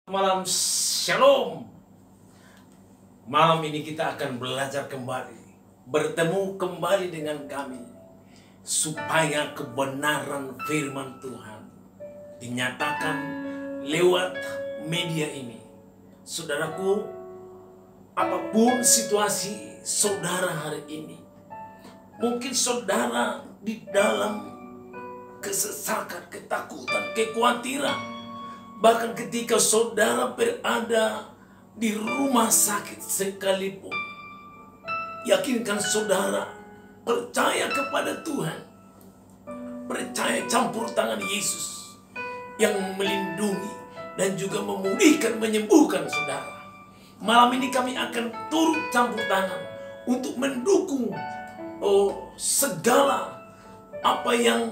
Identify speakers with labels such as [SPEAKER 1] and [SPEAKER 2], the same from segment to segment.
[SPEAKER 1] Malam Shalom. Malam ini kita akan belajar kembali, bertemu kembali dengan kami, supaya kebenaran firman Tuhan dinyatakan lewat media ini. Saudaraku, apapun situasi saudara hari ini, mungkin saudara di dalam kesesakan, ketakutan, kekhawatiran. Bahkan ketika saudara berada di rumah sakit sekalipun, yakinkan saudara, percaya kepada Tuhan, percaya campur tangan Yesus yang melindungi dan juga memulihkan, menyembuhkan saudara. Malam ini kami akan turut campur tangan untuk mendukung segala apa yang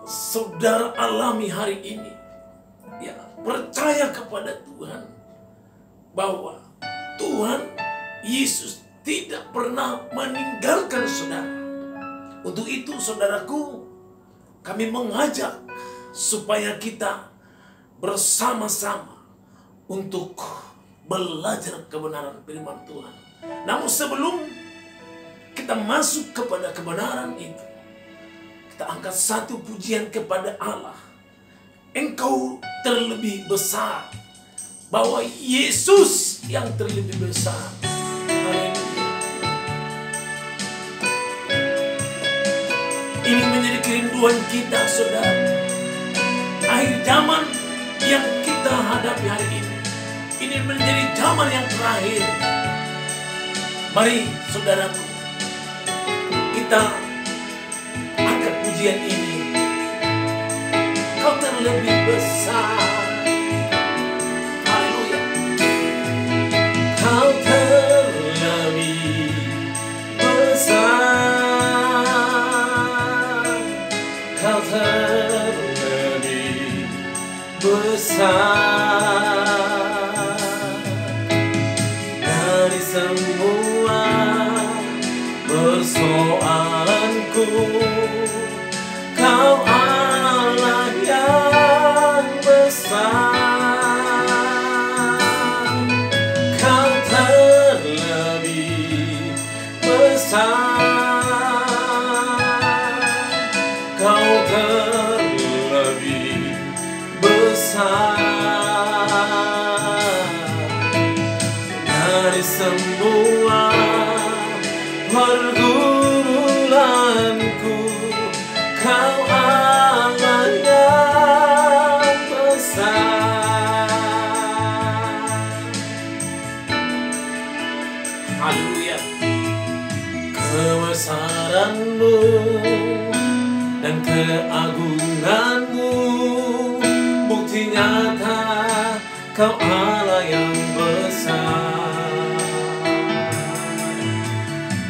[SPEAKER 1] saudara alami hari ini. Ya, percaya kepada Tuhan bahwa Tuhan Yesus tidak pernah meninggalkan saudara. Untuk itu, saudaraku, kami mengajak supaya kita bersama-sama untuk belajar kebenaran firman Tuhan. Namun sebelum kita masuk kepada kebenaran itu, kita angkat satu pujian kepada Allah. Engkau terlebih besar, bahwa Yesus yang terlebih besar. Haleluya. Ini menjadi kerinduan kita, saudara. Akhir zaman yang kita hadapi hari ini menjadi zaman yang terakhir. Mari saudaraku, kita angkat pujian ini. Kau terlebih besar. Haleluya. Kau terlebih besar. Kau terlebih besar dari semua persoalanku. Kau Allah yang besar. Kau terlebih besar. Kau terlebih besar dari semua pergumulanku. Kau Allah yang besar. Haleluya. Kebesaran-Mu dan keagungan-Mu bukti nyata Kau Allah yang besar.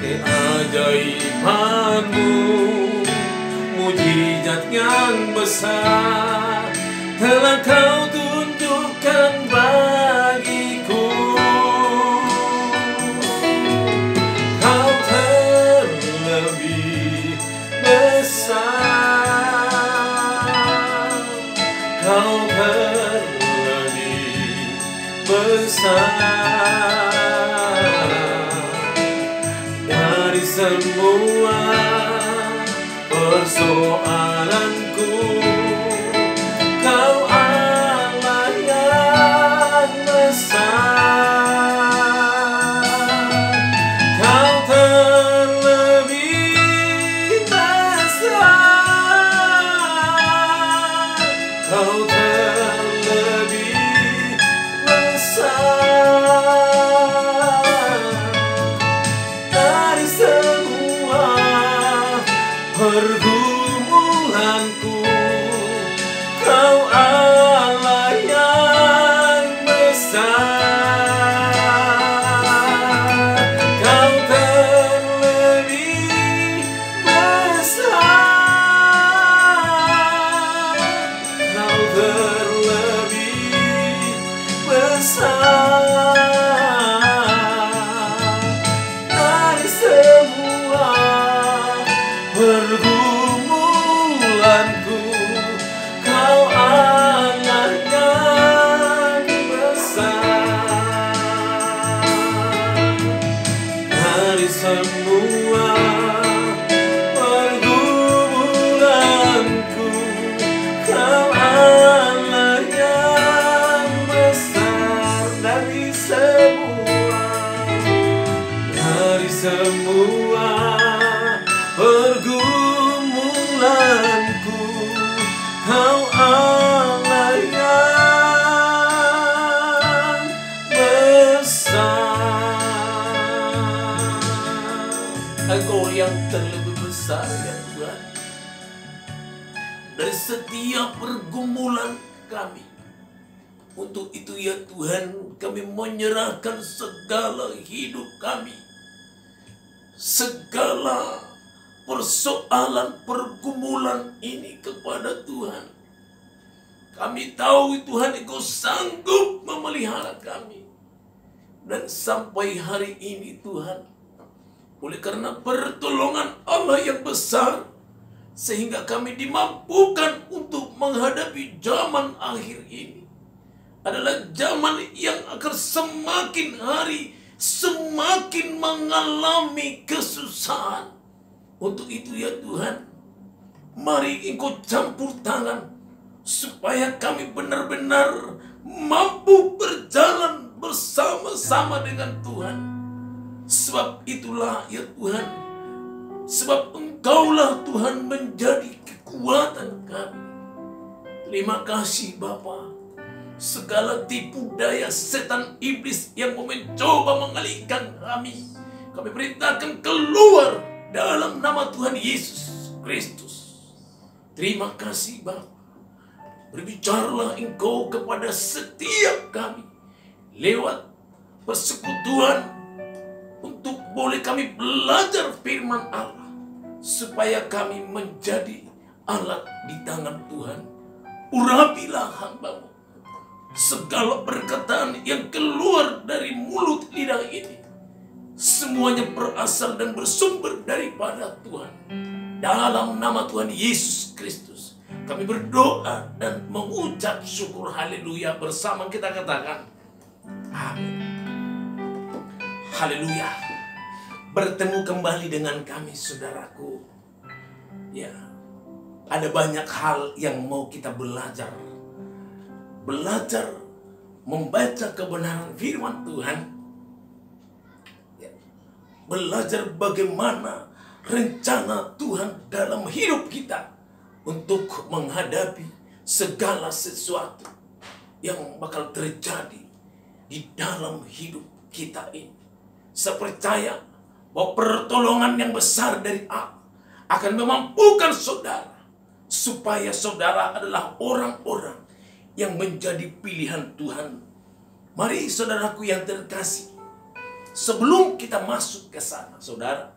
[SPEAKER 1] Keajaiban-Mu, mujizat yang besar telah Kau tunjukkan bagiku. Kau terlebih besar. Kau terlebih besar dari semua persoalanku. Kau Allah yang besar. Kau terlebih besar. Kau terlebih besar dari semua pergumulanku. yang terlebih besar ya Tuhan. Dari setiap pergumulan kami. Untuk itu ya Tuhan, kami menyerahkan segala hidup kami. Segala persoalan pergumulan ini kepada Tuhan. Kami tahu Tuhan Engkau sanggup memelihara kami. Dan sampai hari ini Tuhan, oleh karena pertolongan Allah yang besar, sehingga kami dimampukan untuk menghadapi zaman akhir ini. Adalah zaman yang akan semakin hari semakin mengalami kesusahan. Untuk itu ya Tuhan, mari Engkau campur tangan supaya kami benar-benar mampu berjalan bersama-sama dengan Tuhan. Sebab itulah ya Tuhan, sebab Engkaulah Tuhan menjadi kekuatan kami. Terima kasih Bapa. Segala tipu daya setan iblis yang mau mencoba mengalihkan kami perintahkan keluar dalam nama Tuhan Yesus Kristus. Terima kasih Bapa. Berbicaralah Engkau kepada setiap kami lewat persekutuan untuk boleh kami belajar firman Allah, supaya kami menjadi alat di tangan Tuhan. Urapilah hamba-Mu. Segala perkataan yang keluar dari mulut lidah ini, semuanya berasal dan bersumber daripada Tuhan. Dalam nama Tuhan Yesus Kristus, kami berdoa dan mengucap syukur. Haleluya. Bersama kita katakan amin. Haleluya. Bertemu kembali dengan kami saudaraku. Ya, ada banyak hal yang mau kita belajar. Belajar membaca kebenaran firman Tuhan. Ya, belajar bagaimana rencana Tuhan dalam hidup kita untuk menghadapi segala sesuatu yang bakal terjadi di dalam hidup kita ini. Saya percaya bahwa pertolongan yang besar dari Allah akan memampukan saudara, supaya saudara adalah orang-orang yang menjadi pilihan Tuhan. Mari saudaraku yang terkasih, sebelum kita masuk ke sana saudara,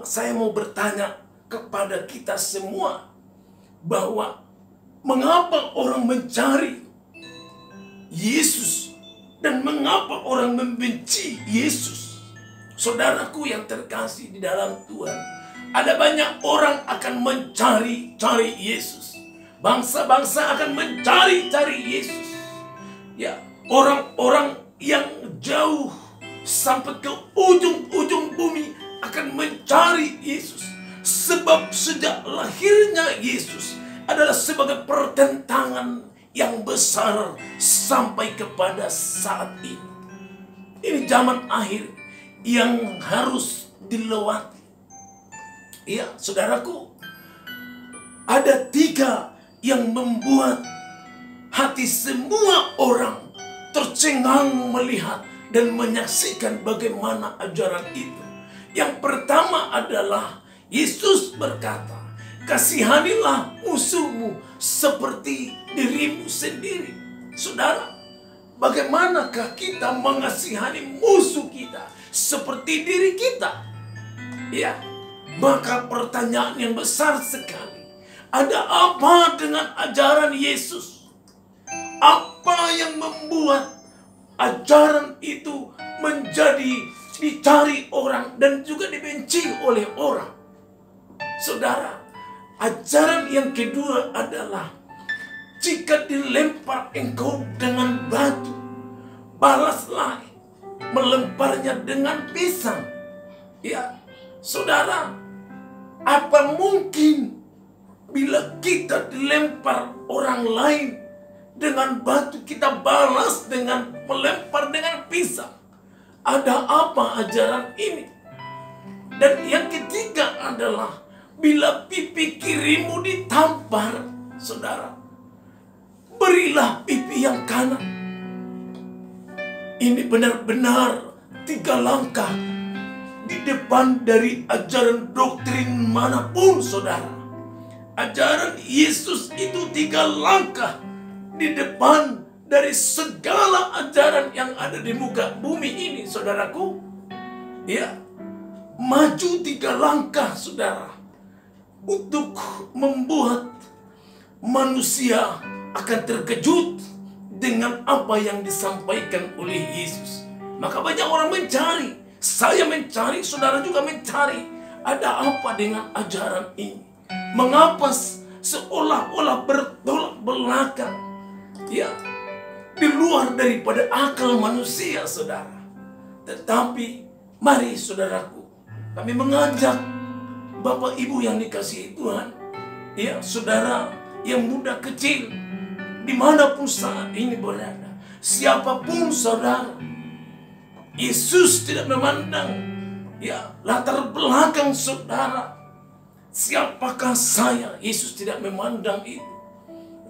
[SPEAKER 1] saya mau bertanya kepada kita semua, bahwa mengapa orang mencari Yesus dan mengapa orang membenci Yesus? Saudaraku yang terkasih di dalam Tuhan, ada banyak orang akan mencari Yesus. Bangsa-bangsa akan mencari Yesus. Ya, orang-orang yang jauh sampai ke ujung-ujung bumi akan mencari Yesus. Sebab sejak lahirnya Yesus adalah sebagai pertentangan yang besar sampai kepada saat ini. Ini zaman akhir yang harus dilewati. Ya, saudaraku, ada 3 yang membuat hati semua orang tercengang melihat dan menyaksikan bagaimana ajaran itu. Yang pertama adalah Yesus berkata, kasihanilah musuhmu seperti dirimu sendiri. Saudara, bagaimanakah kita mengasihani musuh kita seperti diri kita? Ya, maka pertanyaan yang besar sekali. Ada apa dengan ajaran Yesus? Apa yang membuat ajaran itu menjadi dicari orang dan juga dibenci oleh orang? Saudara, ajaran yang kedua adalah jika dilempar engkau dengan batu, balaslah melemparnya dengan pisang. Ya, saudara, apa mungkin bila kita dilempar orang lain dengan batu, kita balas dengan melempar dengan pisang? Ada apa ajaran ini? Dan yang ketiga adalah bila pipi kirimu ditampar, saudara, berilah pipi yang kanan. Ini benar-benar 3 langkah di depan dari ajaran doktrin manapun, saudara. Ajaran Yesus itu 3 langkah di depan dari segala ajaran yang ada di muka bumi ini, saudaraku. Ya, maju 3 langkah, saudara, untuk membuat manusia akan terkejut dengan apa yang disampaikan oleh Yesus. Maka banyak orang mencari, saya mencari, saudara juga mencari, ada apa dengan ajaran ini? Mengapa seolah-olah bertolak belakang, ya, di luar daripada akal manusia, saudara. Tetapi mari, saudaraku, kami mengajak Bapak Ibu yang dikasihi Tuhan, ya, saudara yang muda kecil, dimanapun saat ini berada, siapapun saudara, Yesus tidak memandang, ya, latar belakang saudara. Siapakah saya? Yesus tidak memandang itu.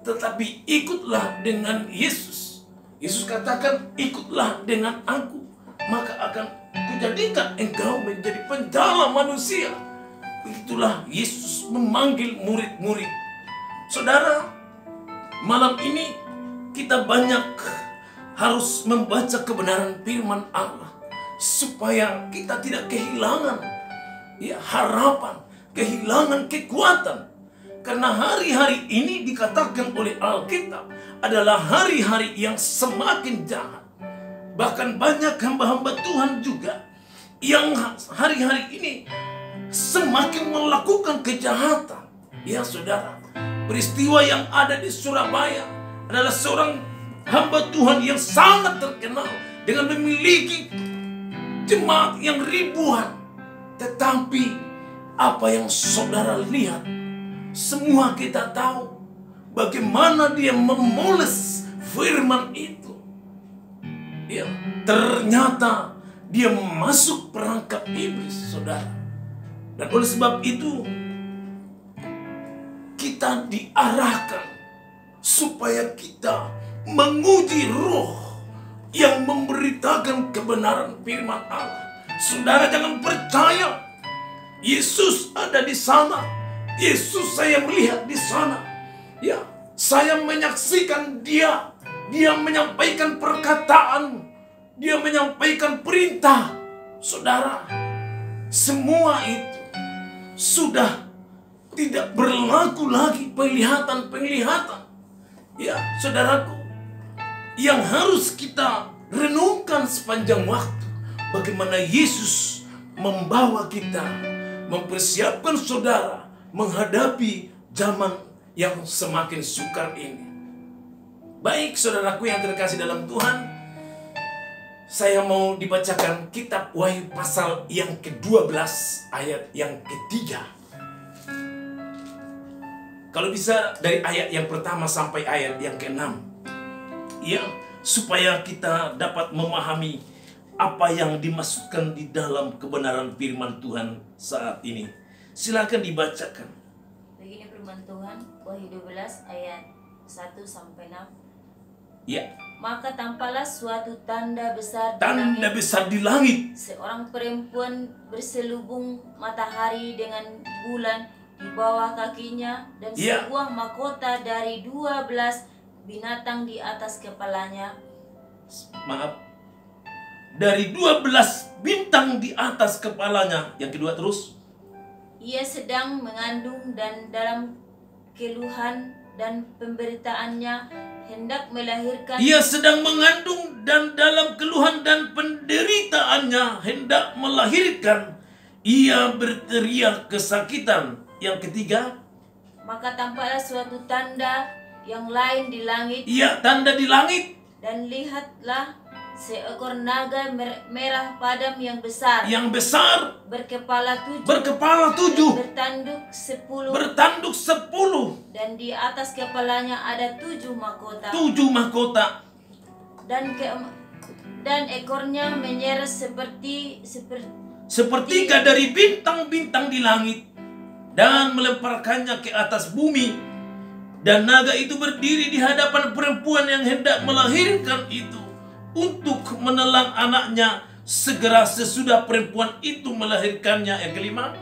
[SPEAKER 1] Tetapi ikutlah dengan Yesus. Yesus katakan, ikutlah dengan aku, maka akan kujadikan engkau menjadi penjala manusia. Itulah Yesus memanggil murid-murid. Saudara, malam ini kita banyak harus membaca kebenaran firman Allah, supaya kita tidak kehilangan, ya, harapan, kehilangan kekuatan. Karena hari-hari ini dikatakan oleh Alkitab adalah hari-hari yang semakin jahat. Bahkan banyak hamba-hamba Tuhan juga yang hari-hari ini semakin melakukan kejahatan. Ya, saudara, peristiwa yang ada di Surabaya adalah seorang hamba Tuhan yang sangat terkenal dengan memiliki jemaat yang ribuan. Tetapi apa yang saudara lihat, semua kita tahu bagaimana dia memoles firman itu. Ya, ternyata dia masuk perangkap iblis, saudara. Dan oleh sebab itu kita diarahkan supaya kita menguji roh yang memberitakan kebenaran firman Allah. Saudara, jangan percaya Yesus ada di sana. Yesus saya melihat di sana. Ya, saya menyaksikan dia. Dia menyampaikan perkataan. Dia menyampaikan perintah. Saudara, semua itu sudah tidak berlaku lagi penglihatan-penglihatan. Ya, saudaraku, yang harus kita renungkan sepanjang waktu, bagaimana Yesus membawa kita, mempersiapkan saudara menghadapi zaman yang semakin sukar ini. Baik, saudaraku yang terkasih dalam Tuhan, saya mau dibacakan kitab Wahyu pasal yang ke-12 ayat yang ke-3. Kalau bisa dari ayat yang pertama sampai ayat yang ke-6. Ya, supaya kita dapat memahami apa yang dimaksudkan di dalam kebenaran firman Tuhan saat ini. Silakan dibacakan.
[SPEAKER 2] Begini firman Tuhan, Wahyu 12 ayat 1 sampai 6.
[SPEAKER 1] Ya.
[SPEAKER 2] Maka tampaklah suatu tanda besar
[SPEAKER 1] di langit.
[SPEAKER 2] Seorang perempuan berselubung matahari dengan bulan di bawah kakinya, dan sebuah mahkota dari 12 binatang di atas kepalanya.
[SPEAKER 1] Maaf. Dari 12 bintang di atas kepalanya. Yang kedua terus.
[SPEAKER 2] Ia sedang mengandung dan dalam keluhan dan pemberitaannya hendak melahirkan.
[SPEAKER 1] Ia sedang mengandung dan dalam keluhan dan penderitaannya hendak melahirkan. Ia berteriak kesakitan. Yang ketiga.
[SPEAKER 2] Maka tampaklah suatu tanda yang lain di langit.
[SPEAKER 1] Iya, tanda di langit.
[SPEAKER 2] Dan lihatlah seekor naga merah padam yang besar.
[SPEAKER 1] Yang besar.
[SPEAKER 2] Berkepala 7. Bertanduk 10. Dan di atas kepalanya ada 7 mahkota.
[SPEAKER 1] 7 mahkota.
[SPEAKER 2] Dan ekornya menyeret
[SPEAKER 1] sepertiga dari bintang-bintang di langit, dan melemparkannya ke atas bumi. Dan naga itu berdiri di hadapan perempuan yang hendak melahirkan itu, untuk menelan anaknya segera sesudah perempuan itu melahirkannya. Yang kelima,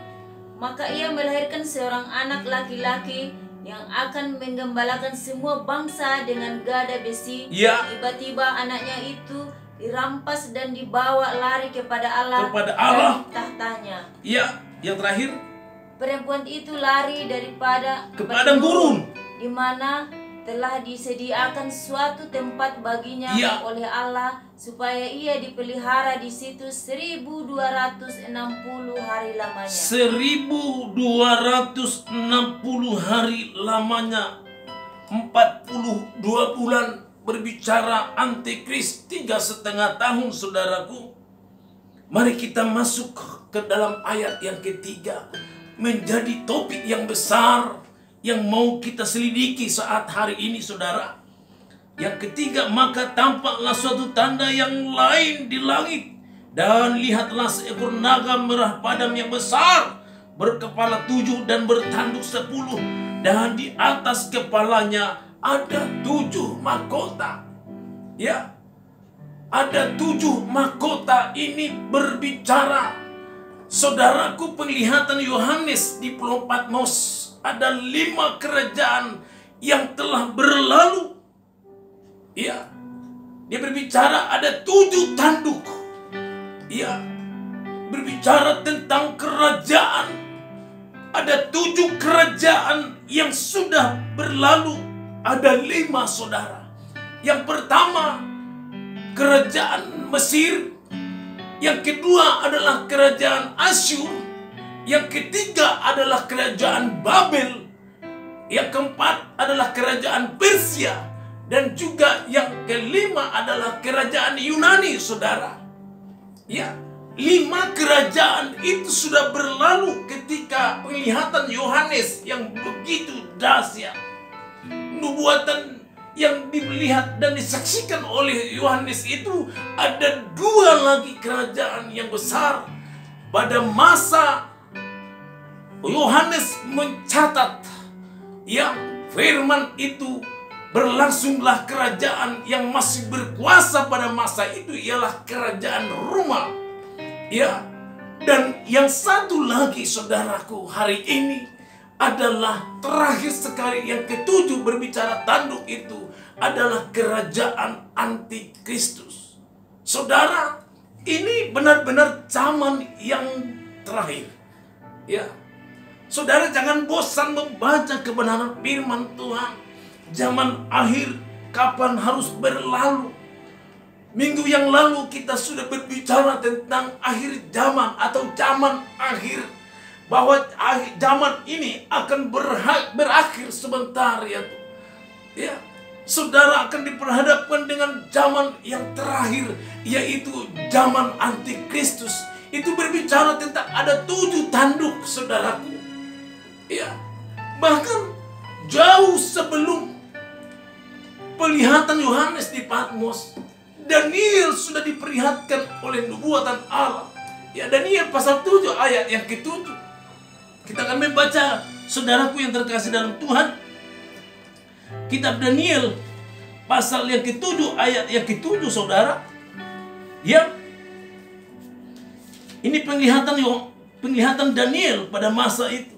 [SPEAKER 2] maka ia melahirkan seorang anak laki-laki yang akan menggembalakan semua bangsa dengan gada besi.
[SPEAKER 1] Ya.
[SPEAKER 2] Tiba-tiba anaknya itu dirampas dan dibawa lari kepada Allah
[SPEAKER 1] Kepada
[SPEAKER 2] dari tahtanya.
[SPEAKER 1] Ya, yang terakhir,
[SPEAKER 2] Perempuan itu lari daripada
[SPEAKER 1] ke padang gurun,
[SPEAKER 2] di mana telah disediakan suatu tempat baginya
[SPEAKER 1] Ya.
[SPEAKER 2] oleh Allah supaya ia dipelihara di situ 1260 hari lamanya.
[SPEAKER 1] 1260 hari lamanya. 42 bulan berbicara antikris, 3,5 tahun, saudaraku. Mari kita masuk ke dalam ayat yang ketiga, menjadi topik yang besar yang mau kita selidiki saat hari ini, saudara. Yang ketiga, maka tampaklah suatu tanda yang lain di langit, dan lihatlah seekor naga merah padam yang besar, berkepala 7 dan bertanduk 10, dan di atas kepalanya ada 7 mahkota. Ya, ada 7 mahkota ini berbicara. Saudaraku, penglihatan Yohanes di Pulau Patmos, ada 5 kerajaan yang telah berlalu. Ya, dia berbicara ada 7 tanduk. Ya, berbicara tentang kerajaan. Ada 7 kerajaan yang sudah berlalu. Ada 5, saudara. Yang pertama, kerajaan Mesir. Yang kedua adalah kerajaan Asyur. Yang ketiga adalah kerajaan Babel. Yang keempat adalah kerajaan Persia. Dan juga yang kelima adalah kerajaan Yunani, saudara. Ya, 5 kerajaan itu sudah berlalu ketika penglihatan Yohanes yang begitu dahsyat. Nubuatan yang dilihat dan disaksikan oleh Yohanes itu ada 2 lagi kerajaan yang besar. Pada masa Yohanes mencatat, ya, firman itu, berlangsunglah kerajaan yang masih berkuasa pada masa itu ialah kerajaan Roma. Ya, dan yang satu lagi, saudaraku, hari ini adalah terakhir sekali, yang ke-7 berbicara tanduk itu adalah kerajaan antikristus. Saudara, ini benar-benar zaman yang terakhir. Ya, saudara, jangan bosan membaca kebenaran firman Tuhan. Zaman akhir kapan harus berlalu. Minggu yang lalu kita sudah berbicara tentang akhir zaman atau zaman akhir, bahwa zaman ini akan berakhir sebentar, ya. Ya, saudara akan diperhadapkan dengan zaman yang terakhir, yaitu zaman antikristus. Itu berbicara tentang ada 7 tanduk, saudaraku. Ya, bahkan jauh sebelum penglihatan Yohanes di Patmos, Daniel sudah diperlihatkan oleh nubuatan Allah. Ya, Daniel pasal 7 ayat yang ke-7. Kita akan membaca, saudaraku yang terkasih dalam Tuhan, kitab Daniel pasal yang ke-7 ayat yang ke-7, saudara. Ya, ini penglihatan Daniel pada masa itu.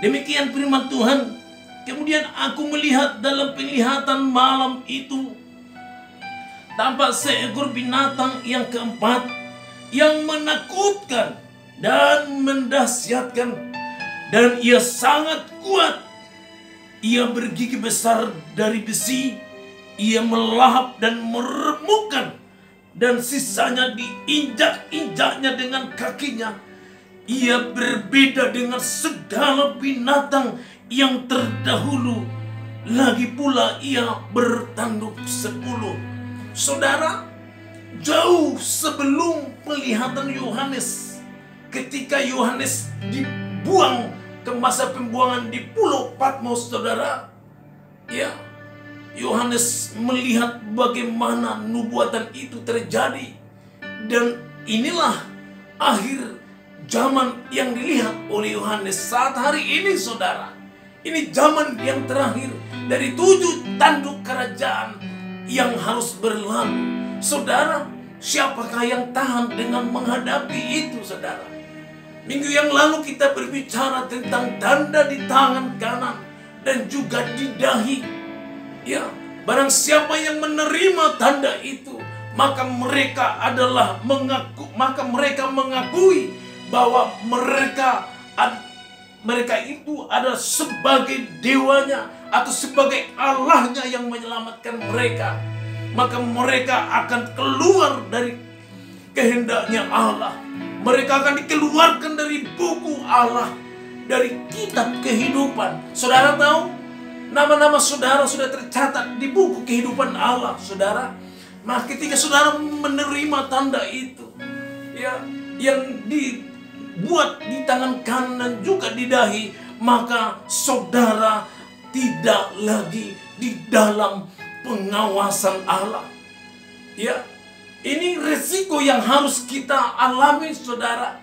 [SPEAKER 1] Demikian firman Tuhan. Kemudian aku melihat dalam penglihatan malam itu, tampak seekor binatang yang keempat, yang menakutkan dan mendahsyatkan, dan ia sangat kuat. Ia bergigi besar dari besi, ia melahap dan meremukkan, dan sisanya diinjak-injaknya dengan kakinya. Ia berbeda dengan segala binatang yang terdahulu. Lagi pula ia bertanduk 10. Saudara, jauh sebelum penglihatan Yohanes, ketika Yohanes dibuang ke masa pembuangan di Pulau Patmos, saudara, ya, Yohanes melihat bagaimana nubuatan itu terjadi. Dan inilah akhir zaman yang dilihat oleh Yohanes saat hari ini, saudara. Ini zaman yang terakhir dari 7 tanduk kerajaan yang harus berlalu. Saudara, Siapakah yang tahan dengan menghadapi itu, saudara? Minggu yang lalu kita berbicara tentang tanda di tangan kanan dan juga di dahi. Ya, barang siapa yang menerima tanda itu, maka mereka mengakui bahwa mereka itu adalah sebagai dewanya atau sebagai Allahnya yang menyelamatkan mereka. Maka mereka akan keluar dari kehendaknya Allah. Mereka akan dikeluarkan dari buku Allah, dari kitab kehidupan. Saudara tahu, nama-nama saudara sudah tercatat di buku kehidupan Allah, saudara. Nah, ketika saudara menerima tanda itu, ya, yang dibuat di tangan kanan dan juga di dahi, maka saudara tidak lagi di dalam pengawasan Allah. Ya, ini resiko yang harus kita alami, saudara.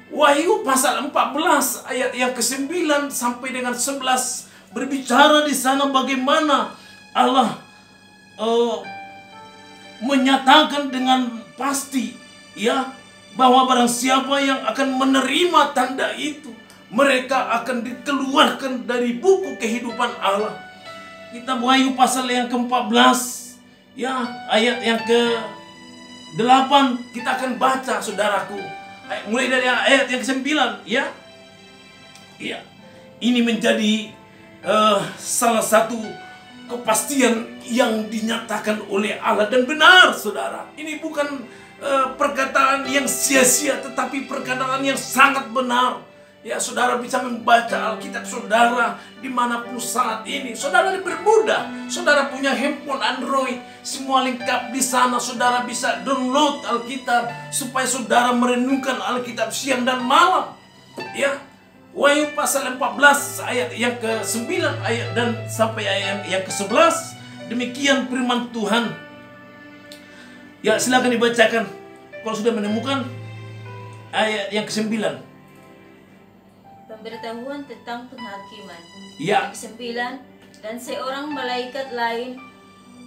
[SPEAKER 1] Wahyu pasal 14 ayat yang ke-9 sampai dengan 11 berbicara di sana bagaimana Allah menyatakan dengan pasti, ya, bahwa barang siapa yang akan menerima tanda itu, mereka akan dikeluarkan dari buku kehidupan Allah. Kita Wahyu pasal yang ke-14, ya, ayat yang ke-8 kita akan baca, saudaraku. Mulai dari ayat yang ke-9, ya. Ya. Ini menjadi salah satu kepastian yang dinyatakan oleh Allah dan benar, saudara. Ini bukan perkataan yang sia-sia, tetapi perkataan yang sangat benar. Ya, saudara bisa membaca Alkitab saudara dimanapun saat ini. Saudara dipermudah. Saudara punya handphone Android, semua lengkap di sana. Saudara bisa download Alkitab supaya saudara merenungkan Alkitab siang dan malam. Ya, Wahyu pasal 14 ayat yang ke-9 ayat dan sampai ayat yang ke-11. Demikian firman Tuhan. Ya, silakan dibacakan kalau sudah menemukan ayat yang ke-9.
[SPEAKER 2] Pemberitahuan tentang penghakiman.
[SPEAKER 1] Ya.
[SPEAKER 2] Yang ke-9, dan seorang malaikat lain,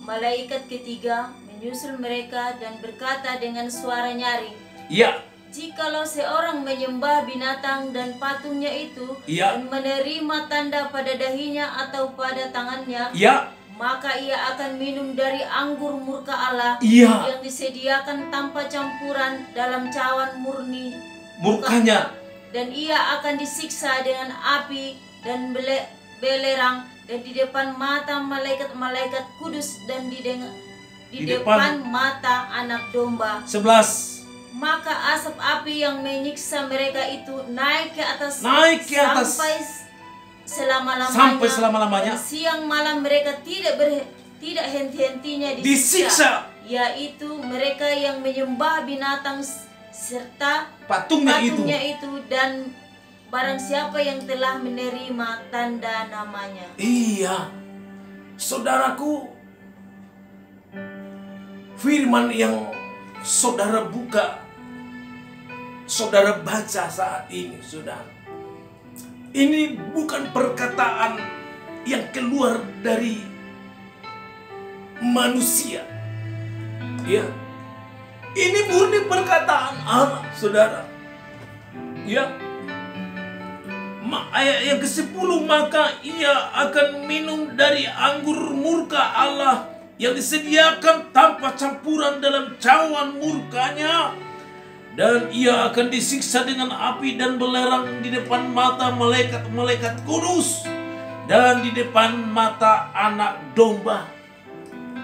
[SPEAKER 2] malaikat ketiga, menyusul mereka dan berkata dengan suara nyaring,
[SPEAKER 1] ya,
[SPEAKER 2] jikalau seorang menyembah binatang dan patungnya itu,
[SPEAKER 1] ya,
[SPEAKER 2] dan menerima tanda pada dahinya atau pada tangannya,
[SPEAKER 1] ya,
[SPEAKER 2] maka ia akan minum dari anggur murka Allah,
[SPEAKER 1] ya,
[SPEAKER 2] yang disediakan tanpa campuran dalam cawan murni
[SPEAKER 1] murkanya.
[SPEAKER 2] Dan ia akan disiksa dengan api dan belerang, dan di depan mata malaikat-malaikat kudus, dan di depan mata anak domba.
[SPEAKER 1] 11.
[SPEAKER 2] Maka asap api yang menyiksa mereka itu naik ke atas sampai selama-lamanya. Dan siang malam mereka tidak henti-hentinya disiksa, yaitu mereka yang menyembah binatang serta patungnya itu dan barang siapa yang telah menerima tanda namanya.
[SPEAKER 1] Iya, saudaraku, firman yang saudara buka, saudara baca saat ini, saudara, ini bukan perkataan yang keluar dari manusia. Ya, ini murni perkataan Allah, saudara. Ya. Ayat yang ke-10, maka ia akan minum dari anggur murka Allah yang disediakan tanpa campuran dalam cawan murkanya, dan ia akan disiksa dengan api dan belerang di depan mata malaikat-malaikat kudus dan di depan mata anak domba.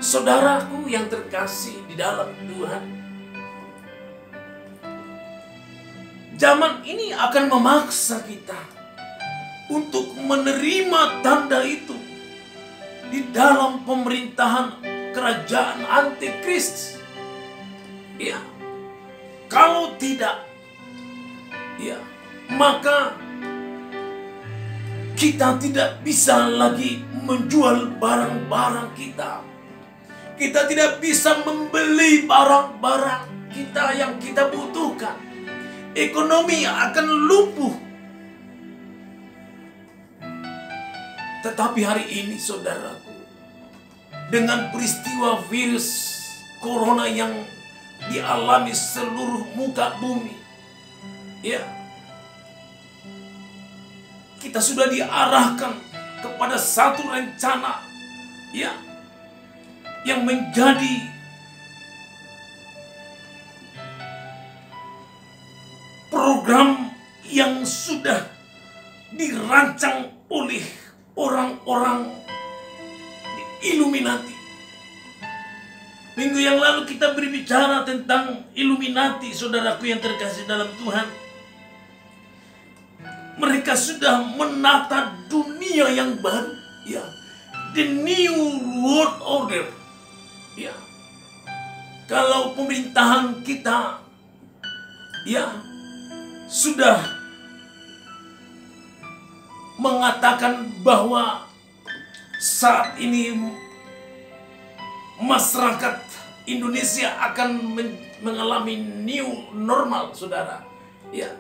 [SPEAKER 1] Saudaraku yang terkasih di dalam Tuhan, zaman ini akan memaksa kita untuk menerima tanda itu di dalam pemerintahan kerajaan antikristus. Ya, kalau tidak, ya, maka kita tidak bisa lagi menjual barang-barang kita. Kita tidak bisa membeli barang-barang kita yang kita butuhkan. Ekonomi akan lumpuh. Tetapi hari ini, saudaraku, dengan peristiwa virus corona yang dialami seluruh muka bumi. Ya, kita sudah diarahkan kepada satu rencana, ya, yang menjadi program yang sudah dirancang oleh orang-orang Illuminati. Minggu yang lalu kita berbicara tentang Illuminati, saudaraku yang terkasih dalam Tuhan. Mereka sudah menata dunia yang baru, ya, the new world order. Ya, kalau pemerintahan kita, ya, sudah mengatakan bahwa saat ini masyarakat Indonesia akan mengalami new normal, saudara. Ya,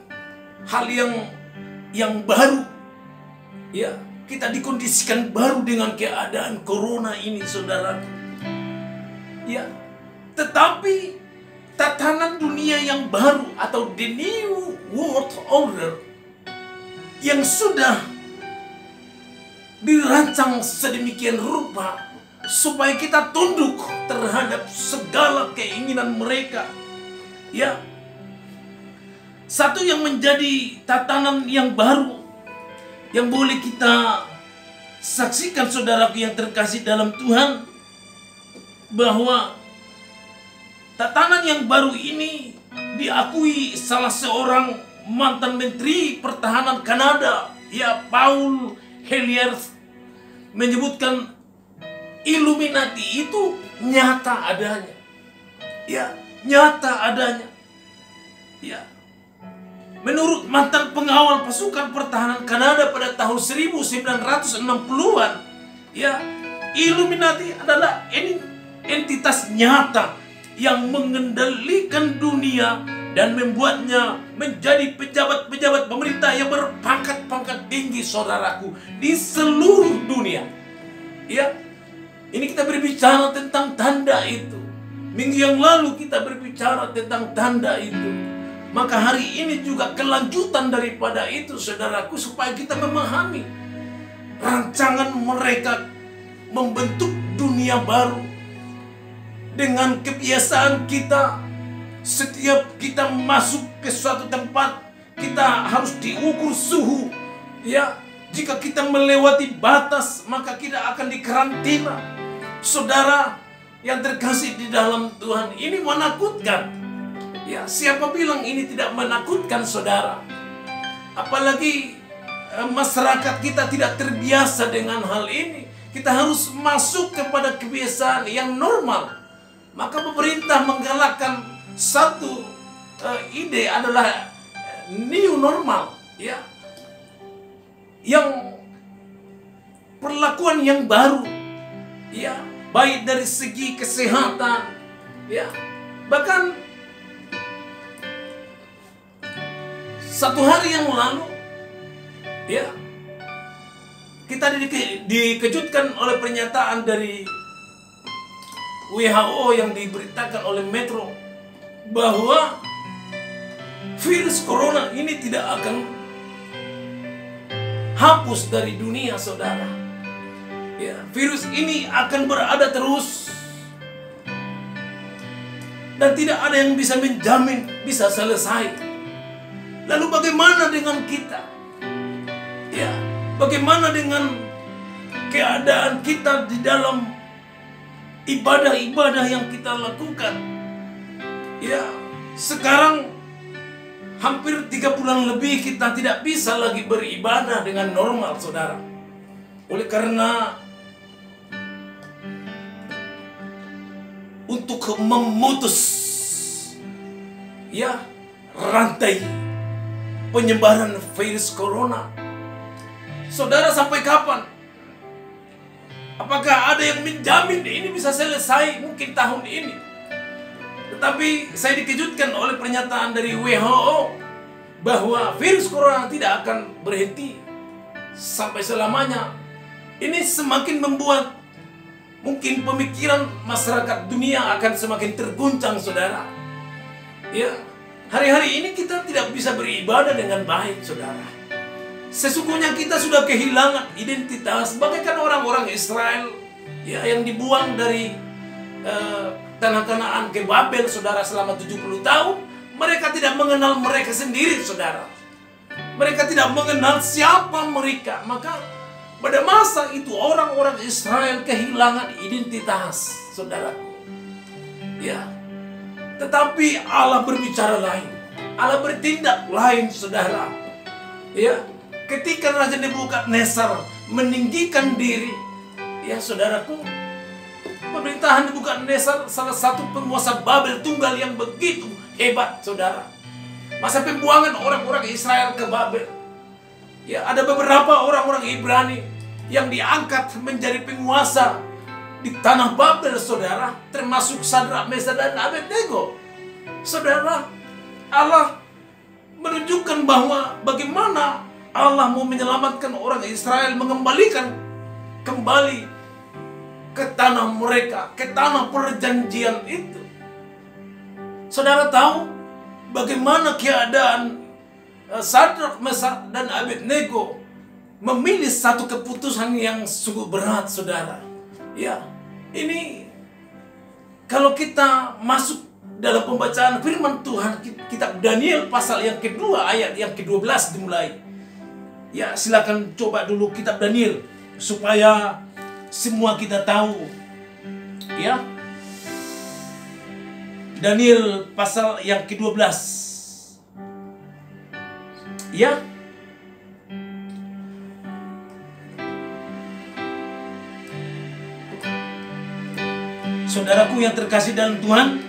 [SPEAKER 1] hal yang baru. Ya, kita dikondisikan baru dengan keadaan corona ini, saudara. Ya, tetapi tatanan dunia yang baru atau the new world order yang sudah dirancang sedemikian rupa supaya kita tunduk terhadap segala keinginan mereka. Ya, satu yang menjadi tatanan yang baru yang boleh kita saksikan, saudaraku yang terkasih dalam Tuhan, bahwa tatanan yang baru ini diakui salah seorang mantan Menteri Pertahanan Kanada, ya, Paul Hellyer, menyebutkan Illuminati itu nyata adanya. Ya, nyata adanya. Ya. Menurut mantan pengawal pasukan pertahanan Kanada pada tahun 1960-an, ya, Illuminati adalah entitas nyata yang mengendalikan dunia dan membuatnya menjadi pejabat-pejabat pemerintah yang berpangkat-pangkat tinggi, saudaraku, di seluruh dunia. Ya, ini kita berbicara tentang tanda itu. Minggu yang lalu kita berbicara tentang tanda itu. Maka hari ini juga kelanjutan daripada itu, saudaraku, supaya kita memahami rancangan mereka membentuk dunia baru. Dengan kebiasaan kita, setiap kita masuk ke suatu tempat, kita harus diukur suhu. Ya, jika kita melewati batas, maka kita akan dikarantina. Saudara yang terkasih di dalam Tuhan, ini menakutkan. Ya, siapa bilang ini tidak menakutkan, saudara? Apalagi masyarakat kita tidak terbiasa dengan hal ini. Kita harus masuk kepada kebiasaan yang normal. Maka pemerintah menggalakkan satu ide adalah new normal, ya, yang perlakuan yang baru, ya, baik dari segi kesehatan, ya, bahkan satu hari yang lalu, ya, kita dikejutkan oleh pernyataan dari WHO yang diberitakan oleh Metro bahwa virus corona ini tidak akan hapus dari dunia, saudara. Ya, virus ini akan berada terus dan tidak ada yang bisa menjamin bisa selesai. Lalu bagaimana dengan kita? Ya, bagaimana dengan keadaan kita di dalam ibadah-ibadah yang kita lakukan? Ya, sekarang hampir 3 bulan lebih kita tidak bisa lagi beribadah dengan normal, saudara. Oleh karena untuk memutus, ya, rantai penyebaran virus corona, saudara, sampai kapan? Apakah ada yang menjamin ini bisa selesai mungkin tahun ini? Tetapi saya dikejutkan oleh pernyataan dari WHO bahwa virus corona tidak akan berhenti sampai selamanya. Ini semakin membuat mungkin pemikiran masyarakat dunia akan semakin terguncang, saudara. Ya, hari-hari ini kita tidak bisa beribadah dengan baik, saudara. Sesungguhnya kita sudah kehilangan identitas bagaikan orang-orang Israel ya, yang dibuang dari tanah Kanaan ke Babel, saudara, selama 70 tahun. Mereka tidak mengenal mereka sendiri, saudara. Mereka tidak mengenal siapa mereka. Maka pada masa itu orang-orang Israel kehilangan identitas, saudaraku. Ya. Tetapi Allah berbicara lain. Allah bertindak lain, saudara. Ya, ketika Raja Nebukadnezar meninggikan diri, ya saudaraku, pemerintahan Nebukadnezar salah satu penguasa Babel tunggal yang begitu hebat, saudara. Masa pembuangan orang-orang Israel ke Babel, ya ada beberapa orang-orang Ibrani yang diangkat menjadi penguasa di tanah Babel, saudara, termasuk Sadrak, Mesak, dan Abednego. Saudara, Allah menunjukkan bahwa bagaimana Allah mau menyelamatkan orang Israel, mengembalikan kembali ke tanah mereka, ke tanah perjanjian itu. Saudara tahu bagaimana keadaan Sadrak, Mesak, dan Abednego memilih satu keputusan yang sungguh berat, saudara. Ya, ini kalau kita masuk dalam pembacaan firman Tuhan, kitab Daniel pasal yang kedua ayat yang ke-12 dimulai. Ya, silakan coba dulu kitab Daniel supaya semua kita tahu. Ya, Daniel pasal yang ke-12. Ya, saudaraku yang terkasih dalam Tuhan,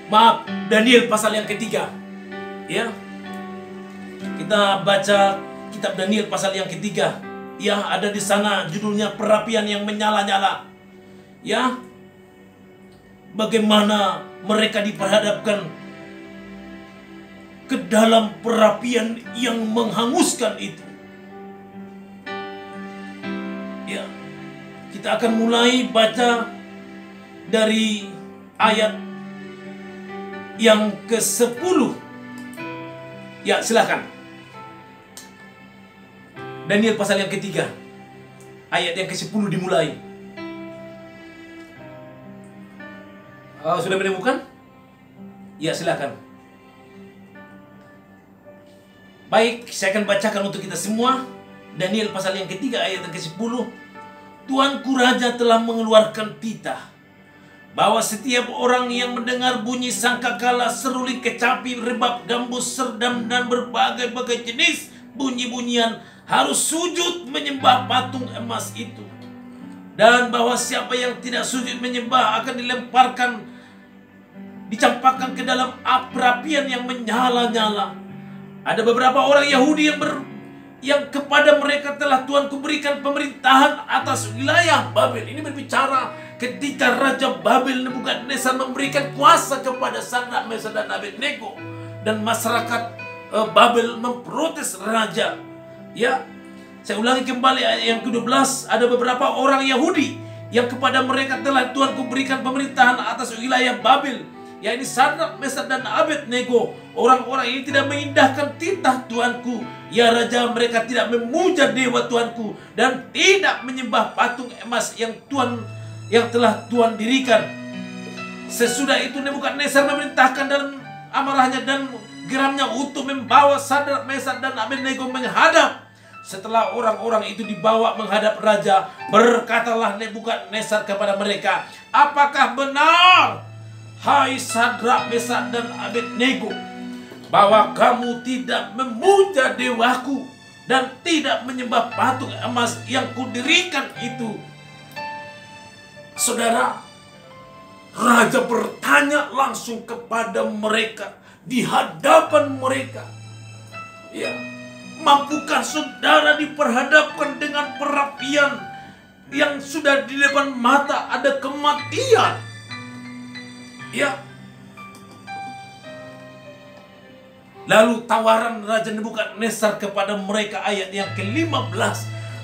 [SPEAKER 1] maaf, Daniel pasal yang ketiga. Ya, kita baca kitab Daniel pasal yang ketiga. Ya, ada di sana judulnya perapian yang menyala-nyala. Ya, bagaimana mereka diperhadapkan ke dalam perapian yang menghanguskan itu. Ya, kita akan mulai baca dari ayat yang ke-10. Ya, silakan. Daniel pasal yang ketiga, ayat yang ke-10 dimulai. Sudah menemukan? Ya, silakan. Baik, saya akan bacakan untuk kita semua. Daniel pasal yang ketiga, ayat yang ke-10. Tuanku Raja telah mengeluarkan titah bahwa setiap orang yang mendengar bunyi sangkakala, seruling kecapi, rebab, gambus, serdam, dan berbagai-bagai jenis bunyi-bunyian harus sujud menyembah patung emas itu. Dan bahwa siapa yang tidak sujud menyembah akan dilemparkan, dicampakkan ke dalam perapian yang menyala-nyala. Ada beberapa orang Yahudi yang kepada mereka telah Tuanku berikan pemerintahan atas wilayah Babel. Ini berbicara ketika Raja Babel Nebukadnezar memberikan kuasa kepada Sadrak, Mesak, dan Abednego, dan masyarakat Babel memprotes raja. Ya, saya ulangi kembali ayat yang ke-12. Ada beberapa orang Yahudi yang kepada mereka telah Tuanku berikan pemerintahan atas wilayah Babel, ya ini Sadrak, Mesak, dan Abednego. Orang-orang ini tidak mengindahkan titah Tuanku, ya Raja. Mereka tidak memuja dewa Tuanku dan tidak menyembah patung emas yang telah Tuhan dirikan. Sesudah itu Nebukadnezar memerintahkan dalam amarahnya dan geramnya untuk membawa Sadrak, Mesak, dan Abednego menghadap. Setelah orang-orang itu dibawa menghadap raja, berkatalah Nebukadnezar kepada mereka, apakah benar, hai Sadrak, Mesak, dan Abednego, bahwa kamu tidak memuja dewaku dan tidak menyembah patung emas yang kudirikan itu? Saudara, raja bertanya langsung kepada mereka di hadapan mereka. Ya, mampukah saudara diperhadapkan dengan perapian yang sudah di depan mata ada kematian? Ya. Lalu tawaran Raja Nebukadnezar kepada mereka ayat yang ke-15.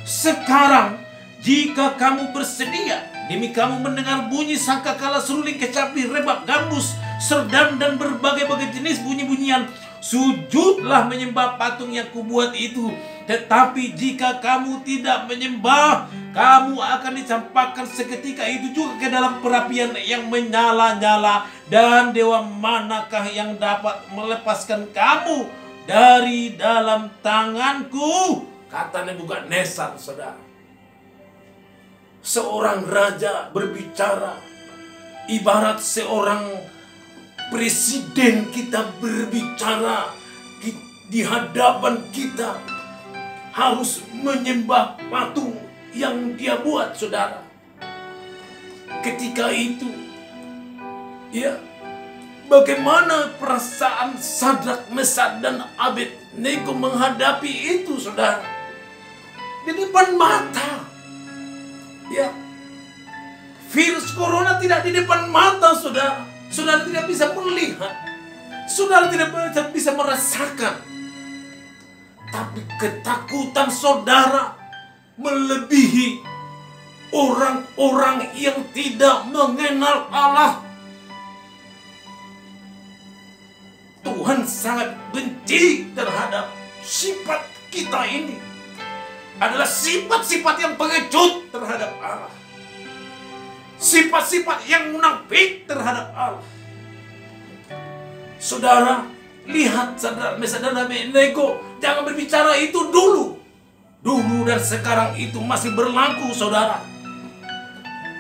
[SPEAKER 1] Sekarang jika kamu bersedia, demi kamu mendengar bunyi sangkakala, seruling kecapi, rebab gambus, serdam, dan berbagai-bagai jenis bunyi-bunyian, sujudlah menyembah patung yang kubuat itu. Tetapi jika kamu tidak menyembah, kamu akan dicampakkan seketika itu juga ke dalam perapian yang menyala-nyala. Dan dewa manakah yang dapat melepaskan kamu dari dalam tanganku? Kata Nebukadnezar, saudara. Seorang raja berbicara ibarat seorang presiden kita berbicara di hadapan kita, harus menyembah patung yang dia buat, saudara. Ketika itu, ya, bagaimana perasaan Sadrak, Mesak, dan Abednego menghadapi itu, saudara? Di depan mata, ya, virus corona tidak di depan mata, saudara. Saudara tidak bisa melihat, saudara tidak bisa merasakan. Tapi ketakutan saudara melebihi orang-orang yang tidak mengenal Allah. Tuhan sangat benci terhadap sifat kita ini. Adalah sifat-sifat yang pengecut terhadap Allah. Sifat-sifat yang munafik terhadap Allah. Saudara, lihat Sadrak, Mesak, dan Abednego. Jangan berbicara itu dulu. Dulu dan sekarang itu masih berlaku, saudara.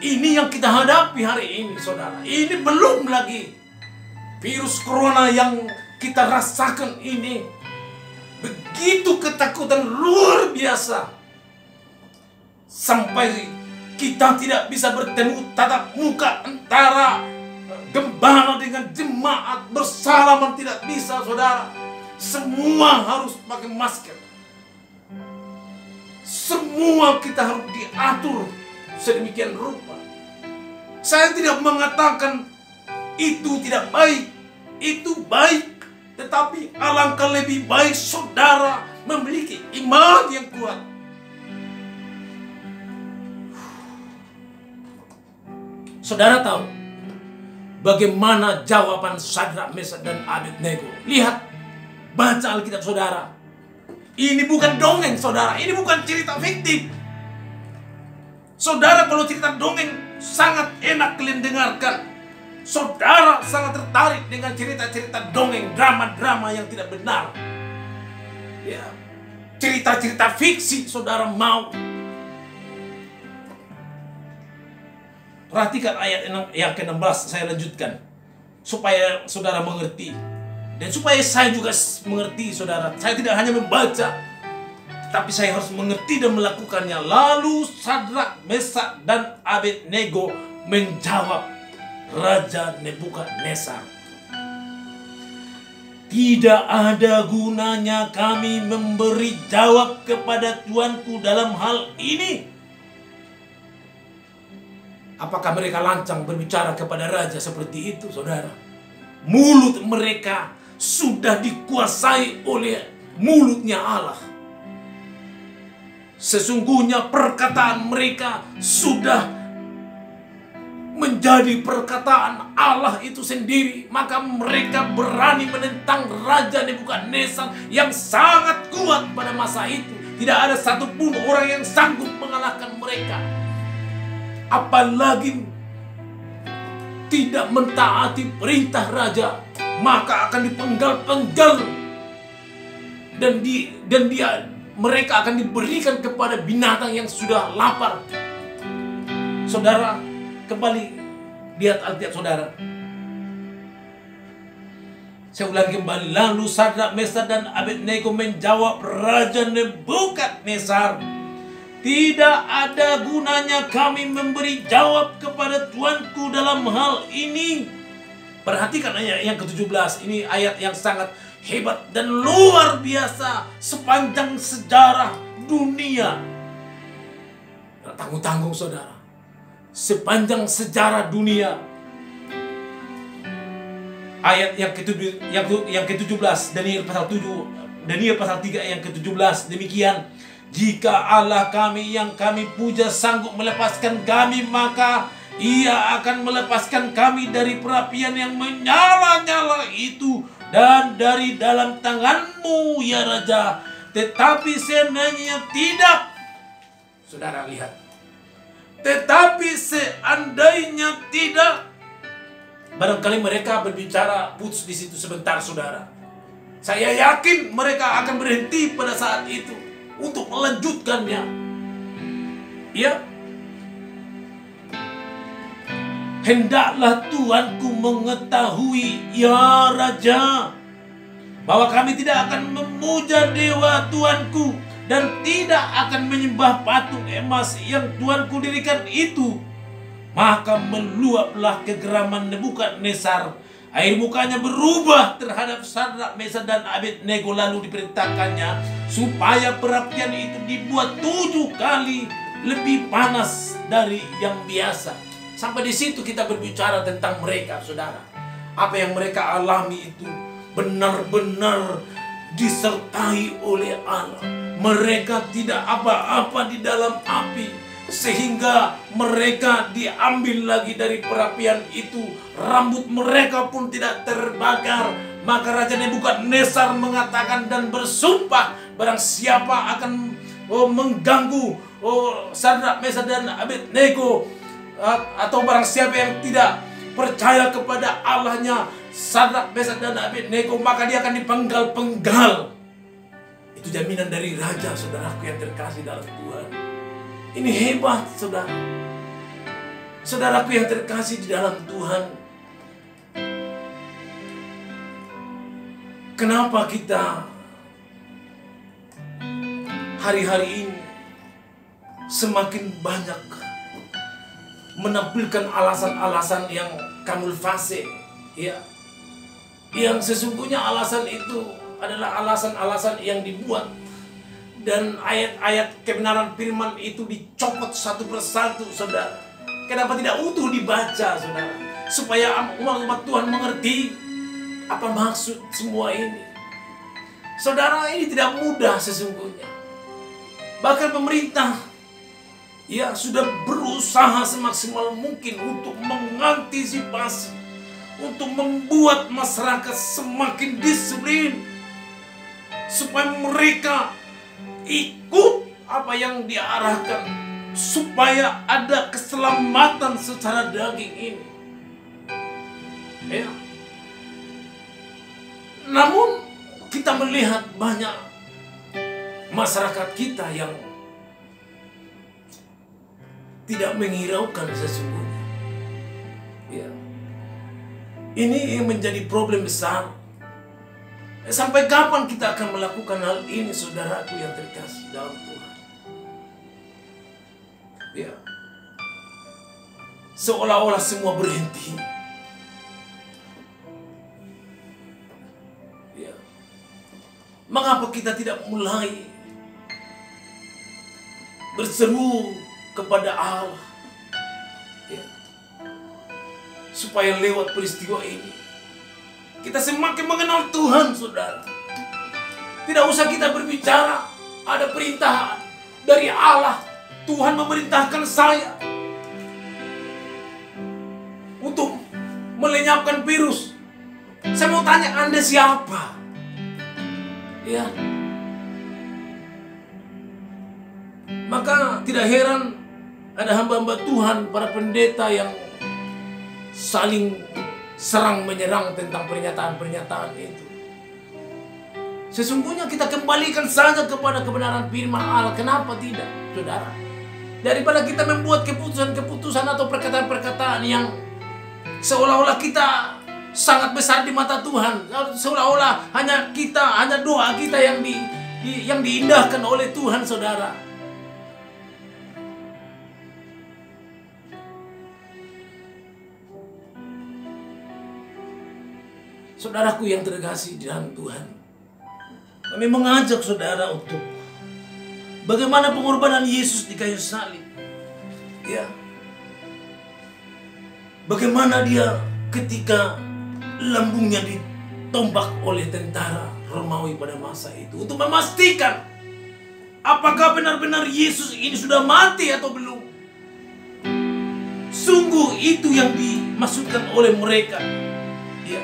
[SPEAKER 1] Ini yang kita hadapi hari ini, saudara. Ini belum lagi virus corona yang kita rasakan ini. Begitu ketakutan luar biasa. Sampai kita tidak bisa bertemu tatap muka antara gembala dengan jemaat, bersalaman tidak bisa, saudara. Semua harus pakai masker. Semua kita harus diatur sedemikian rupa. Saya tidak mengatakan itu tidak baik, itu baik. Tetapi alangkah lebih baik saudara memiliki iman yang kuat. Saudara tahu bagaimana jawaban Sadrak, Mesak, dan Abednego? Lihat, baca Alkitab saudara. Ini bukan dongeng, saudara. Ini bukan cerita fiktif. Saudara, kalau cerita dongeng sangat enak kalian dengarkan. Saudara sangat tertarik dengan cerita-cerita dongeng, drama-drama yang tidak benar. Ya, cerita-cerita fiksi saudara mau. Perhatikan ayat yang ke-16, saya lanjutkan. Supaya saudara mengerti. Dan supaya saya juga mengerti, saudara. Saya tidak hanya membaca, tapi saya harus mengerti dan melakukannya. Lalu Sadrak, Mesak, dan Abednego menjawab Raja Nebukadnezar, tidak ada gunanya kami memberi jawab kepada tuanku dalam hal ini. Apakah mereka lancang berbicara kepada raja seperti itu, saudara? Mulut mereka sudah dikuasai oleh mulutnya Allah. Sesungguhnya perkataan mereka sudah menjadi perkataan Allah itu sendiri. Maka mereka berani menentang Raja Nebukadnezar yang sangat kuat pada masa itu. Tidak ada satupun orang yang sanggup mengalahkan mereka. Apalagi tidak mentaati perintah raja, maka akan dipenggal-penggal dan mereka akan diberikan kepada binatang yang sudah lapar. Saudara, kembali lihat Alkitab saudara. Saya ulangi kembali. Lalu Sadrak, Mesak, dan Abednego menjawab Raja Nebukadnezar, tidak ada gunanya kami memberi jawab kepada tuanku dalam hal ini. Perhatikan ayat yang ke-17. Ini ayat yang sangat hebat dan luar biasa sepanjang sejarah dunia. Tanggung-tanggung saudara. Sepanjang sejarah dunia. Ayat yang ke-17 Daniel pasal 7, Daniel pasal 3 yang ke-17 demikian. Jika Allah kami yang kami puja sanggup melepaskan kami, maka Ia akan melepaskan kami dari perapian yang menyala-nyala itu dan dari dalam tangan-Mu, ya Raja. Tetapi seandainya tidak, saudara lihat, tetapi seandainya tidak, barangkali mereka berbicara putus di situ sebentar, saudara. Saya yakin mereka akan berhenti pada saat itu untuk melanjutkannya. Ya, hendaklah Tuanku mengetahui, ya Raja, bahwa kami tidak akan memuja dewa Tuanku dan tidak akan menyembah patung emas yang Tuanku dirikan itu. Maka meluaplah kegeraman Nebukadnezar. Air mukanya berubah terhadap Sadrak, Mesak dan Abednego. Lalu diperintahkannya supaya perapian itu dibuat 7 kali lebih panas dari yang biasa. Sampai di situ kita berbicara tentang mereka, saudara. Apa yang mereka alami itu benar-benar disertai oleh Allah. Mereka tidak apa-apa di dalam api, sehingga mereka diambil lagi dari perapian itu. Rambut mereka pun tidak terbakar. Maka Raja Nebukadnezar mengatakan dan bersumpah, barang siapa akan mengganggu Sadrak, Mesak dan Abednego, atau barang siapa yang tidak percaya kepada Allahnya Sadrak, Mesak dan Abednego, maka dia akan dipenggal-penggal. Itu jaminan dari Raja, saudaraku yang terkasih dalam Tuhan. Ini hebat, saudara. Saudaraku yang terkasih di dalam Tuhan. Kenapa kita hari-hari ini semakin banyak menampilkan alasan-alasan yang kamuflase, ya, yang sesungguhnya alasan itu adalah alasan-alasan yang dibuat, dan ayat-ayat kebenaran firman itu dicopot satu persatu, saudara. Kenapa tidak utuh dibaca, saudara, supaya umat Tuhan mengerti apa maksud semua ini. Saudara, ini tidak mudah sesungguhnya. Bahkan pemerintah sudah berusaha semaksimal mungkin untuk mengantisipasi, untuk membuat masyarakat semakin disiplin, supaya mereka ikut apa yang diarahkan, supaya ada keselamatan secara daging ini. Ya. Namun kita melihat banyak masyarakat kita yang tidak menghiraukan sesungguhnya. Ya. Ini yang menjadi problem besar. Sampai kapan kita akan melakukan hal ini, saudaraku yang terkasih dalam Tuhan? Ya. Seolah-olah semua berhenti. Ya. Mengapa kita tidak mulai berseru kepada Allah, ya, supaya lewat peristiwa ini kita semakin mengenal Tuhan, saudara. Tidak usah kita berbicara, ada perintah dari Allah. Tuhan memerintahkan saya untuk melenyapkan virus. Saya mau tanya, Anda siapa? Ya. Maka tidak heran ada hamba-hamba Tuhan, para pendeta yang saling serang menyerang tentang pernyataan-pernyataan itu. Sesungguhnya kita kembalikan saja kepada kebenaran firman Allah. Kenapa tidak, saudara? Daripada kita membuat keputusan-keputusan atau perkataan-perkataan yang seolah-olah kita sangat besar di mata Tuhan, seolah-olah hanya doa kita yang diindahkan oleh Tuhan, saudara. Saudaraku yang terkasih di dalam Tuhan, kami mengajak saudara untuk bagaimana pengorbanan Yesus di kayu salib. Ya. Bagaimana dia ketika lambungnya ditombak oleh tentara Romawi pada masa itu untuk memastikan apa apakah benar-benar Yesus ini sudah mati atau belum? Sungguh itu yang dimaksudkan oleh mereka. Ya,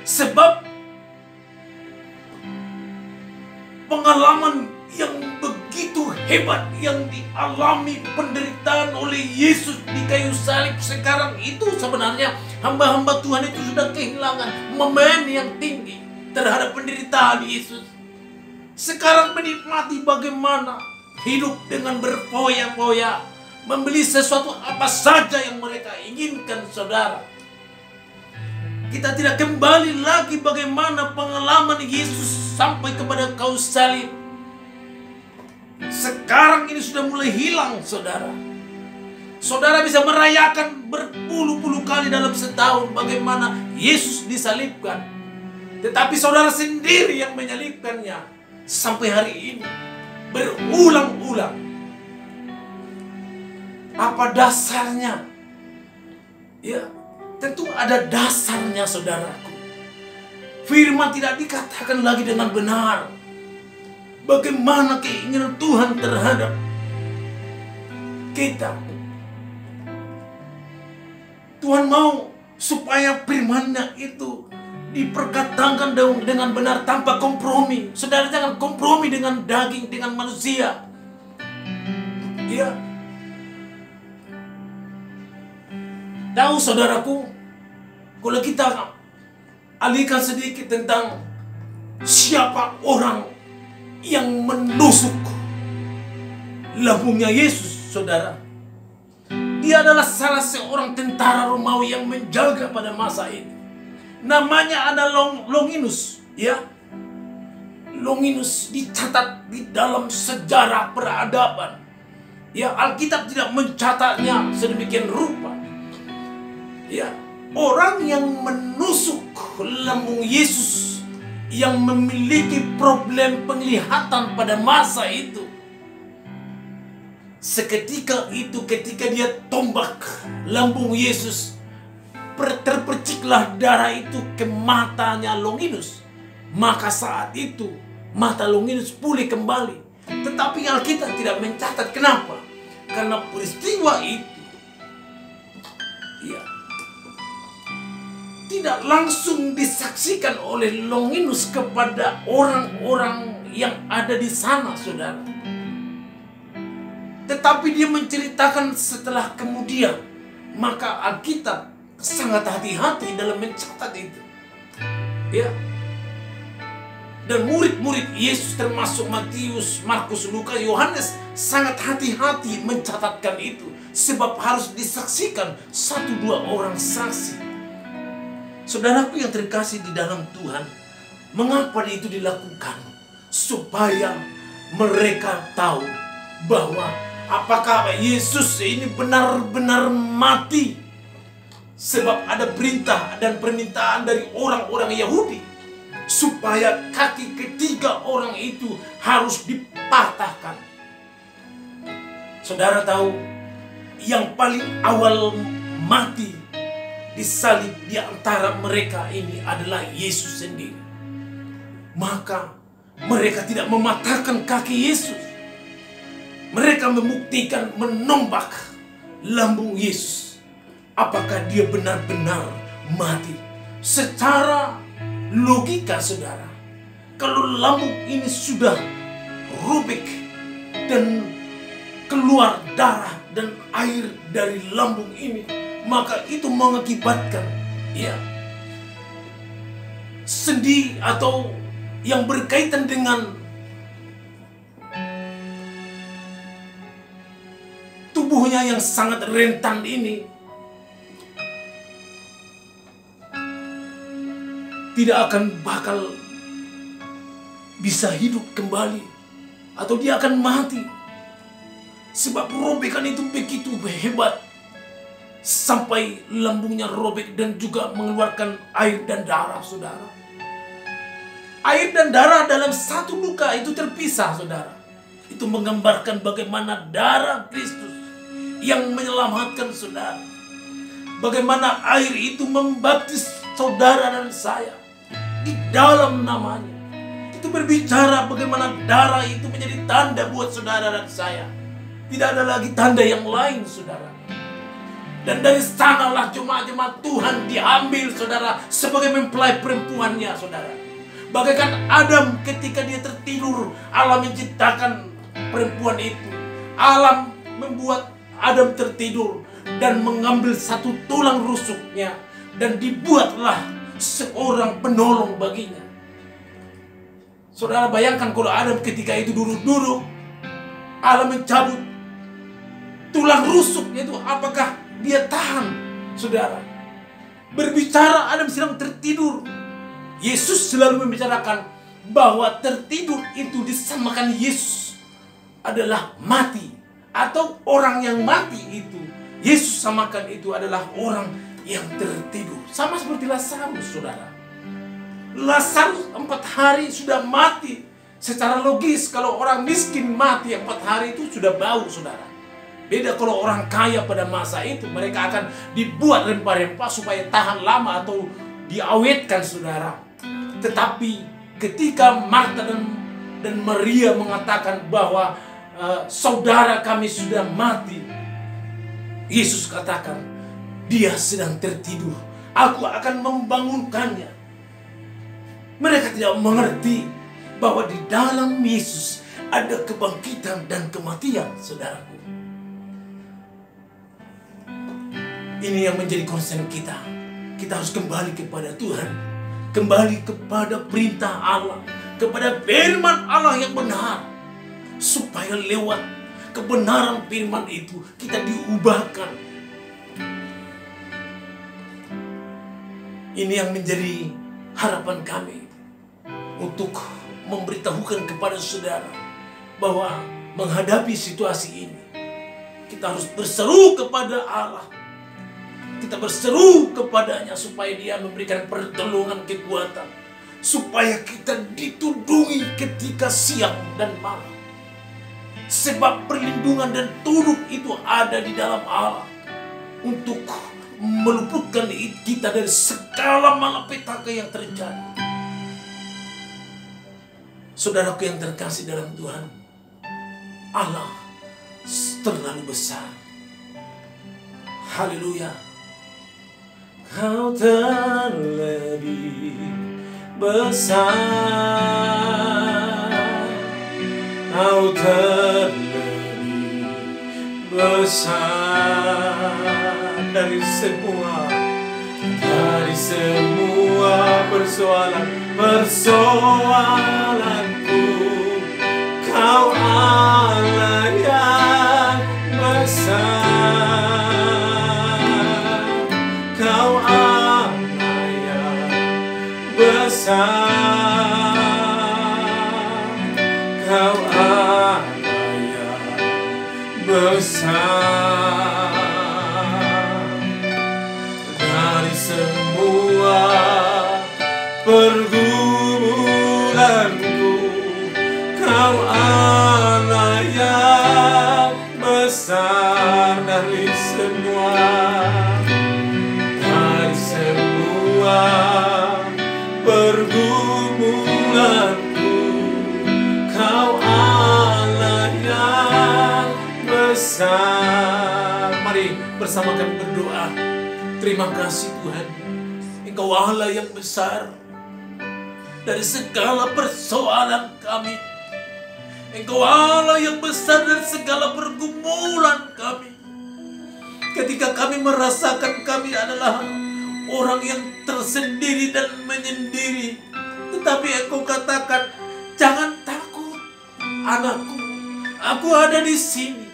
[SPEAKER 1] sebab pengalaman yang begitu hebat yang dialami penderitaan oleh Yesus di kayu salib sekarang itu sebenarnya hamba-hamba Tuhan itu sudah kehilangan momen yang tinggi terhadap penderitaan Yesus. Sekarang menikmati bagaimana hidup dengan berfoya-foya, membeli sesuatu apa saja yang mereka inginkan, saudara. Kita tidak kembali lagi bagaimana pengalaman Yesus sampai kepada kayu salib. Sekarang ini sudah mulai hilang, saudara. Saudara bisa merayakan berpuluh-puluh kali dalam setahun bagaimana Yesus disalibkan. Tetapi saudara sendiri yang menyalibkannya sampai hari ini berulang-ulang. Apa dasarnya? Ya, tentu ada dasarnya, saudaraku. Firman tidak dikatakan lagi dengan benar. Bagaimana keinginan Tuhan terhadap kita. Tuhan mau supaya firman-Nya itu diperkatakan dengan benar tanpa kompromi. Saudara, jangan kompromi dengan daging, dengan manusia. Ya. Tahu saudaraku, kalau kita alihkan sedikit tentang siapa orang yang menusuk lambungnya Yesus, saudara. Dia adalah salah seorang tentara Romawi yang menjaga pada masa itu. Namanya ada Longinus, ya. Longinus dicatat di dalam sejarah peradaban. Ya, Alkitab tidak mencatatnya sedemikian rupa. Ya, orang yang menusuk lambung Yesus yang memiliki problem penglihatan pada masa itu. Seketika itu, ketika dia tombak lambung Yesus, terperciklah darah itu ke matanya Longinus. Maka saat itu mata Longinus pulih kembali. Tetapi Alkitab tidak mencatat. Kenapa? Karena peristiwa itu, ya, tidak langsung disaksikan oleh Longinus kepada orang-orang yang ada di sana, saudara. Tetapi dia menceritakan setelah kemudian. Maka Alkitab sangat hati-hati dalam mencatat itu. Ya. Dan murid-murid Yesus termasuk Matius, Markus, Lukas, Yohanes sangat hati-hati mencatatkan itu. Sebab harus disaksikan 1-2 orang saksi. Saudaraku yang terkasih di dalam Tuhan, mengapa itu dilakukan? Supaya mereka tahu bahwa apakah Yesus ini benar-benar mati. Sebab ada perintah dan permintaan dari orang-orang Yahudi supaya kaki ketiga orang itu harus dipatahkan. Saudara tahu, yang paling awal mati disalib di antara mereka ini adalah Yesus sendiri. Maka mereka tidak mematahkan kaki Yesus. Mereka membuktikan menombak lambung Yesus. Apakah dia benar-benar mati? Secara logika, saudara, kalau lambung ini sudah robek dan keluar darah dan air dari lambung ini, maka itu mengakibatkan, ya, sendi atau yang berkaitan dengan tubuhnya yang sangat rentan ini tidak akan bakal bisa hidup kembali, atau dia akan mati. Sebab robekan itu begitu hebat, sampai lambungnya robek dan juga mengeluarkan air dan darah, saudara. Air dan darah dalam satu luka itu terpisah, saudara. Itu menggambarkan bagaimana darah Kristus yang menyelamatkan saudara. Bagaimana air itu membaptis saudara dan saya di dalam namanya. Itu berbicara bagaimana darah itu menjadi tanda buat saudara dan saya. Tidak ada lagi tanda yang lain, saudara. Dan dari sanalah jemaat-jemaat Tuhan diambil, saudara, sebagai mempelai perempuannya, saudara. Bagaikan Adam ketika dia tertidur, Allah menciptakan perempuan itu. Allah membuat Adam tertidur dan mengambil satu tulang rusuknya, dan dibuatlah seorang penolong baginya. Saudara bayangkan kalau Adam ketika itu duduk-duduk, Allah mencabut tulang rusuknya itu, apakah dia tahan, saudara? Berbicara Adam sedang tertidur. Yesus selalu membicarakan bahwa tertidur itu disamakan Yesus adalah mati, atau orang yang mati itu Yesus samakan itu adalah orang yang tertidur. Sama seperti Lazarus, saudara. Lazarus 4 hari sudah mati. Secara logis kalau orang miskin mati 4 hari itu sudah bau, saudara. Beda kalau orang kaya pada masa itu, mereka akan dibuat rempah-rempah supaya tahan lama atau diawetkan, saudara. Tetapi ketika Marta dan Maria mengatakan bahwa saudara kami sudah mati, Yesus katakan, dia sedang tertidur, aku akan membangunkannya. Mereka tidak mengerti bahwa di dalam Yesus ada kebangkitan dan kematian, saudaraku. Ini yang menjadi concern kita. Kita harus kembali kepada Tuhan, kembali kepada perintah Allah, kepada firman Allah yang benar, supaya lewat kebenaran firman itu kita diubahkan. Ini yang menjadi harapan kami untuk memberitahukan kepada saudara bahwa menghadapi situasi ini kita harus berseru kepada Allah. Kita berseru kepadanya supaya dia memberikan pertolongan, kekuatan, supaya kita ditundungi ketika siang dan malam. Sebab perlindungan dan tunduk itu ada di dalam Allah untuk meluputkan kita dari segala malapetaka yang terjadi. Saudaraku yang terkasih dalam Tuhan, Allah terlalu besar. Haleluya. Kau terlebih besar, Kau terlebih besar dari semua persoalanku. Kau Allah yang besar, Kau Allah yang besar, Kau Allah yang besar. Dari semua pergumulanku, Kau Allah yang besar. Dari semua pergumulanku, Kau Allah yang besar. Mari bersama kami berdoa. Terima kasih Tuhan, Engkau Allah yang besar. Dari segala persoalan kami, Engkau Allah yang besar dari segala pergumulan kami. Ketika kami merasakan kami adalah orang yang tersendiri dan menyendiri, tetapi Engkau katakan, jangan takut anakku, aku ada di sini.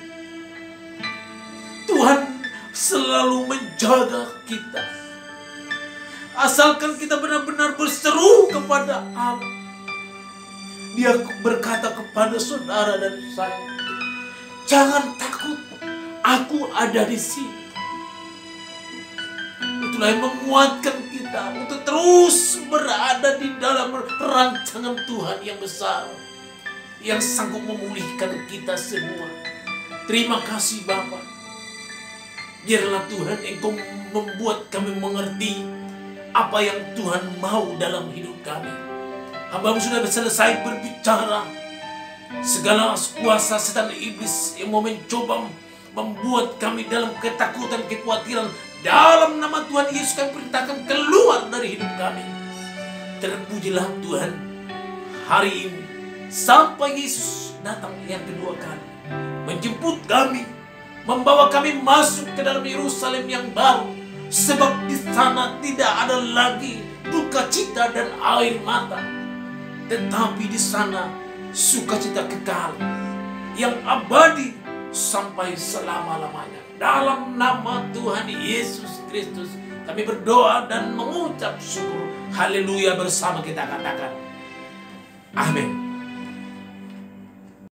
[SPEAKER 1] Tuhan selalu menjaga kita, asalkan kita benar-benar berseru kepada Allah. Dia berkata kepada saudara dan saya, jangan takut, aku ada di sini. Itulah yang menguatkan kita untuk terus berada di dalam rancangan Tuhan yang besar, yang sanggup memulihkan kita semua. Terima kasih Bapa. Biarlah Tuhan Engkau membuat kami mengerti apa yang Tuhan mau dalam hidup kami. Hamba-Mu sudah selesai berbicara. Segala kuasa setan iblis yang mau mencoba membuat kami dalam ketakutan, kekhawatiran, dalam nama Tuhan Yesus kami perintahkan keluar dari hidup kami. Terpujilah Tuhan hari ini sampai Yesus datang yang kedua kali, menjemput kami, membawa kami masuk ke dalam Yerusalem yang baru. Sebab di sana tidak ada lagi duka cita dan air mata, tetapi di sana sukacita kekal yang abadi sampai selama-lamanya. Dalam nama Tuhan Yesus Kristus kami berdoa dan mengucap syukur. Haleluya, bersama kita katakan amin.